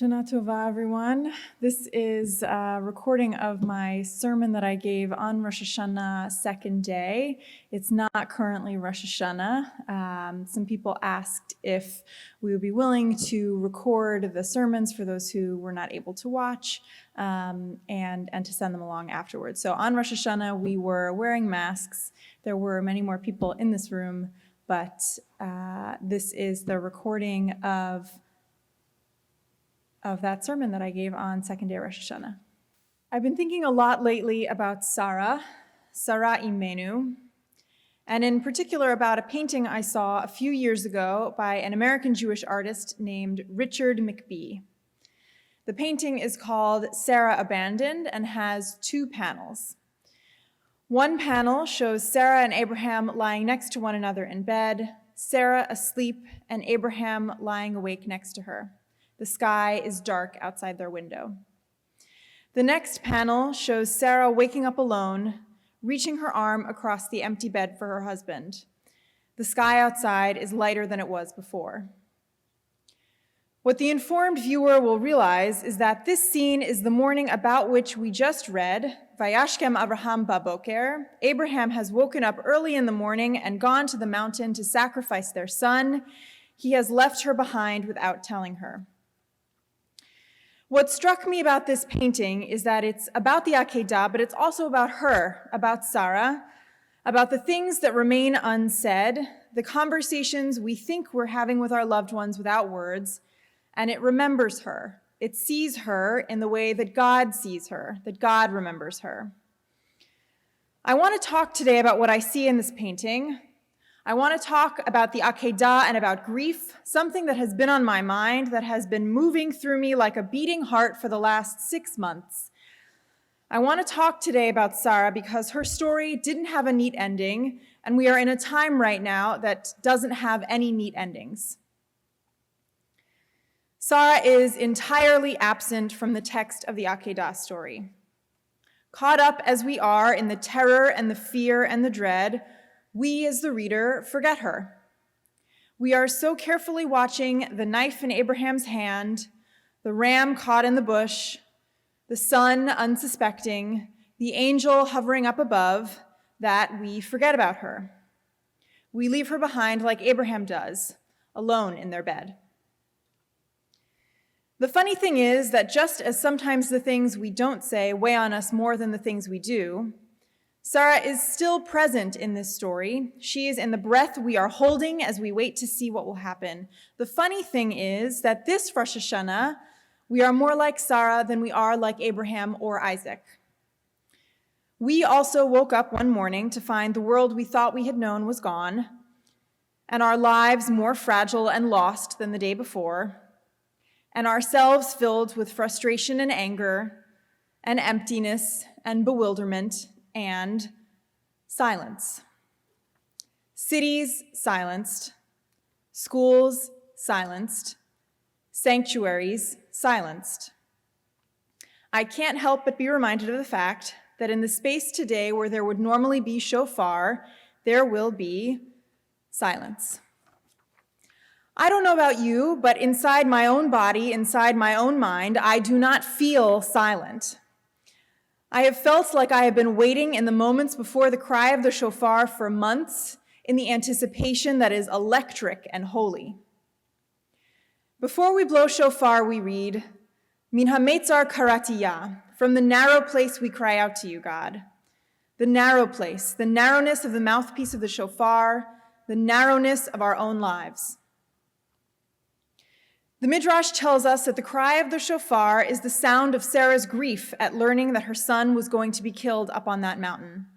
Shana Tova, everyone. This is a recording of my sermon that I gave on Rosh HaShanah second day. It's not currently Rosh HaShanah. Some people asked if we would be willing to record the sermons for those who were not able to watch and to send them along afterwards. So on Rosh HaShanah, we were wearing masks. There were many more people in this room, but this is the recording of that sermon that I gave on second day Rosh Hashanah. I've been thinking a lot lately about Sarah Imenu, and in particular about a painting I saw a few years ago by an American Jewish artist named Richard McBee. The painting is called Sarah Abandoned and has two panels. One panel shows Sarah and Abraham lying next to one another in bed, Sarah asleep and Abraham lying awake next to her. The sky is dark outside their window. The next panel shows Sarah waking up alone, reaching her arm across the empty bed for her husband. The sky outside is lighter than it was before. What the informed viewer will realize is that this scene is the morning about which we just read, Vayashkem Avraham baboker. Abraham has woken up early in the morning and gone to the mountain to sacrifice their son. He has left her behind without telling her. What struck me about this painting is that it's about the Akedah, but it's also about her, about Sarah, about the things that remain unsaid, the conversations we think we're having with our loved ones without words, and it remembers her. It sees her in the way that God sees her, that God remembers her. I want to talk today about what I see in this painting. I want to talk about the Akedah and about grief, something that has been on my mind, that has been moving through me like a beating heart for the last 6 months. I want to talk today about Sarah because her story didn't have a neat ending, and we are in a time right now that doesn't have any neat endings. Sarah is entirely absent from the text of the Akedah story. Caught up as we are in the terror and the fear and the dread, we, as the reader, forget her. We are so carefully watching the knife in Abraham's hand, the ram caught in the bush, the son unsuspecting, the angel hovering up above, that we forget about her. We leave her behind like Abraham does, alone in their bed. The funny thing is that just as sometimes the things we don't say weigh on us more than the things we do, Sarah is still present in this story. She is in the breath we are holding as we wait to see what will happen. The funny thing is that this Rosh Hashanah, we are more like Sarah than we are like Abraham or Isaac. We also woke up one morning to find the world we thought we had known was gone, and our lives more fragile and lost than the day before, and ourselves filled with frustration and anger, and emptiness and bewilderment, and silence. Cities silenced, schools silenced, sanctuaries silenced. I can't help but be reminded of the fact that in the space today where there would normally be shofar, there will be silence. I don't know about you, but inside my own body, inside my own mind, I do not feel silent. I have felt like I have been waiting in the moments before the cry of the shofar for months in the anticipation that is electric and holy. Before we blow shofar, we read, Min hametzar karatiyah, from the narrow place we cry out to you, God. The narrow place, the narrowness of the mouthpiece of the shofar, the narrowness of our own lives. The Midrash tells us that the cry of the shofar is the sound of Sarah's grief at learning that her son was going to be killed up on that mountain.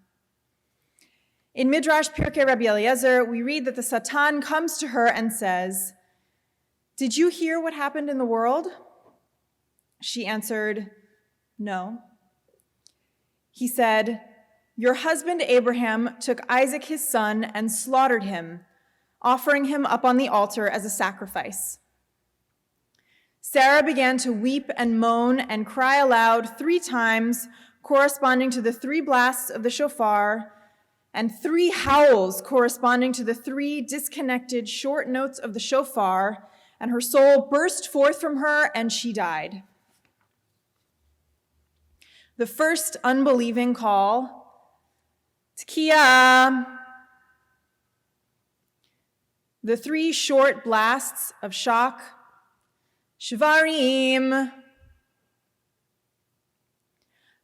In Midrash Pirkei Rabbi Eliezer, we read that the Satan comes to her and says, "Did you hear what happened in the world?" She answered, "No." He said, "Your husband Abraham took Isaac his son and slaughtered him, offering him up on the altar as a sacrifice." Sarah began to weep and moan and cry aloud 3 times, corresponding to the 3 blasts of the shofar, and 3 howls corresponding to the 3 disconnected short notes of the shofar, and her soul burst forth from her, and she died. The first unbelieving call, Tkiya. The three short blasts of shock, Shvarim.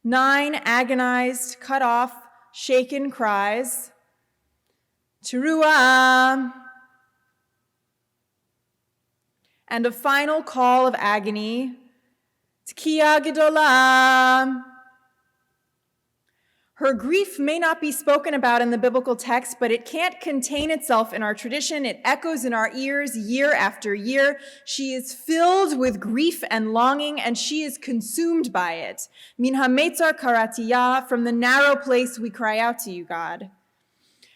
9 agonized, cut off, shaken cries, Teruah. And a final call of agony, Tkiya Gedolah. Her grief may not be spoken about in the biblical text, but it can't contain itself in our tradition. It echoes in our ears year after year. She is filled with grief and longing, and she is consumed by it. Min hametzar karatiyah, from the narrow place we cry out to you, God.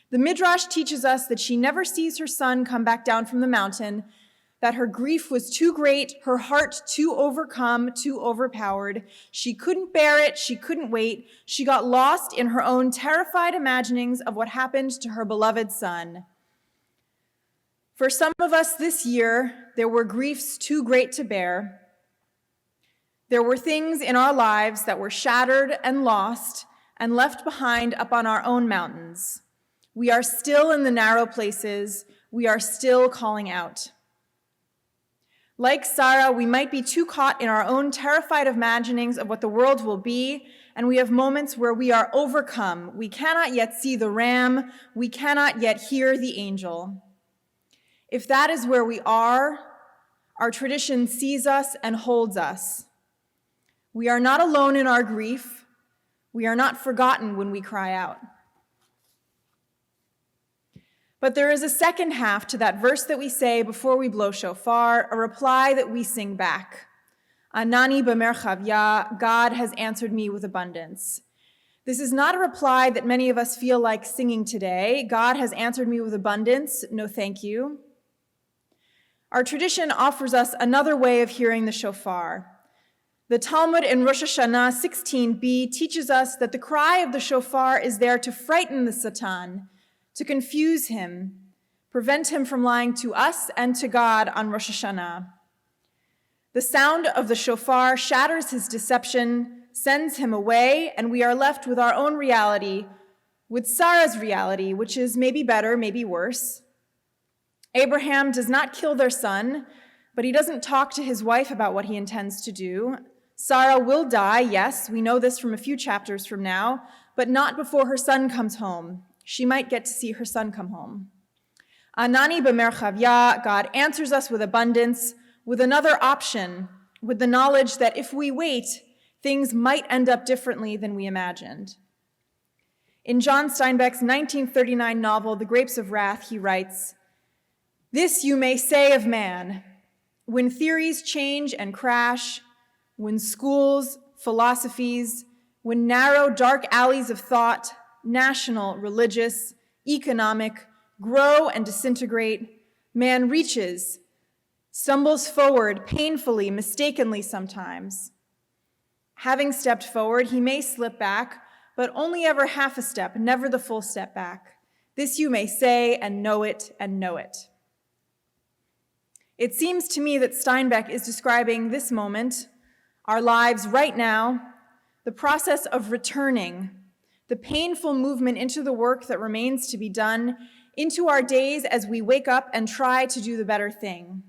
The Midrash teaches us that she never sees her son come back down from the mountain, that her grief was too great, her heart too overcome, too overpowered. She couldn't bear it, she couldn't wait. She got lost in her own terrified imaginings of what happened to her beloved son. For some of us this year, there were griefs too great to bear. There were things in our lives that were shattered and lost and left behind up on our own mountains. We are still in the narrow places. We are still calling out. Like Sarah, we might be too caught in our own terrified imaginings of what the world will be, and we have moments where we are overcome. We cannot yet see the ram. We cannot yet hear the angel. If that is where we are, our tradition sees us and holds us. We are not alone in our grief. We are not forgotten when we cry out. But there is a second half to that verse that we say before we blow shofar, a reply that we sing back. Anani b'merchavya, God has answered me with abundance. This is not a reply that many of us feel like singing today. God has answered me with abundance. No, thank you. Our tradition offers us another way of hearing the shofar. The Talmud in Rosh HaShanah 16b teaches us that the cry of the shofar is there to frighten the Satan, to confuse him, prevent him from lying to us and to God on Rosh HaShanah. The sound of the shofar shatters his deception, sends him away, and we are left with our own reality, with Sarah's reality, which is maybe better, maybe worse. Abraham does not kill their son, but he doesn't talk to his wife about what he intends to do. Sarah will die, yes, we know this from a few chapters from now, but not before her son comes home. She might get to see her son come home. Anani b'merchavya, God answers us with abundance, with another option, with the knowledge that if we wait, things might end up differently than we imagined. In John Steinbeck's 1939 novel, The Grapes of Wrath, he writes, "This you may say of man, when theories change and crash, when schools, philosophies, when narrow, dark alleys of thought, national, religious, economic, grow and disintegrate, man reaches, stumbles forward painfully, mistakenly sometimes. Having stepped forward, he may slip back, but only ever half a step, never the full step back. This you may say and know it and know it." It seems to me that Steinbeck is describing this moment, our lives right now, the process of returning, the painful movement into the work that remains to be done, into our days as we wake up and try to do the better thing.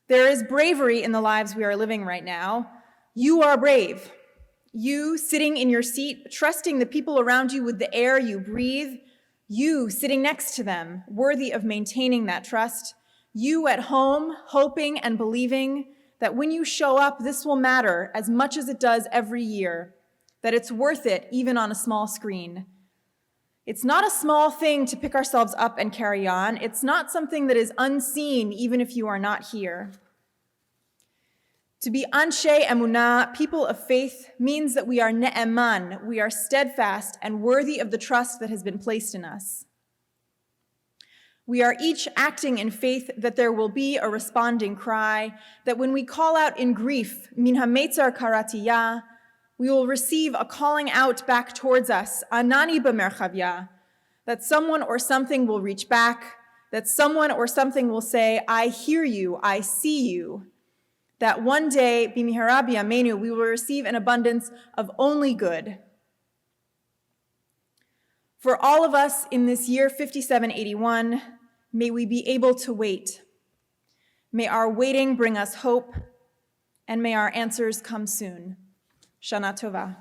There is bravery in the lives we are living right now. You are brave. You sitting in your seat, trusting the people around you with the air you breathe. You sitting next to them, worthy of maintaining that trust. You at home, hoping and believing that when you show up, this will matter as much as it does every year, that it's worth it even on a small screen. It's not a small thing to pick ourselves up and carry on. It's not something that is unseen even if you are not here. To be anshe emunah, people of faith, means that we are ne'eman, we are steadfast and worthy of the trust that has been placed in us. We are each acting in faith that there will be a responding cry, that when we call out in grief, min hametzar karatiyah, we will receive a calling out back towards us, anani b'merchavya, that someone or something will reach back, that someone or something will say, I hear you, I see you, that one day, b'mihara b'yameinu, we will receive an abundance of only good. For all of us in this year 5781, may we be able to wait. May our waiting bring us hope, and may our answers come soon. Shana Tova.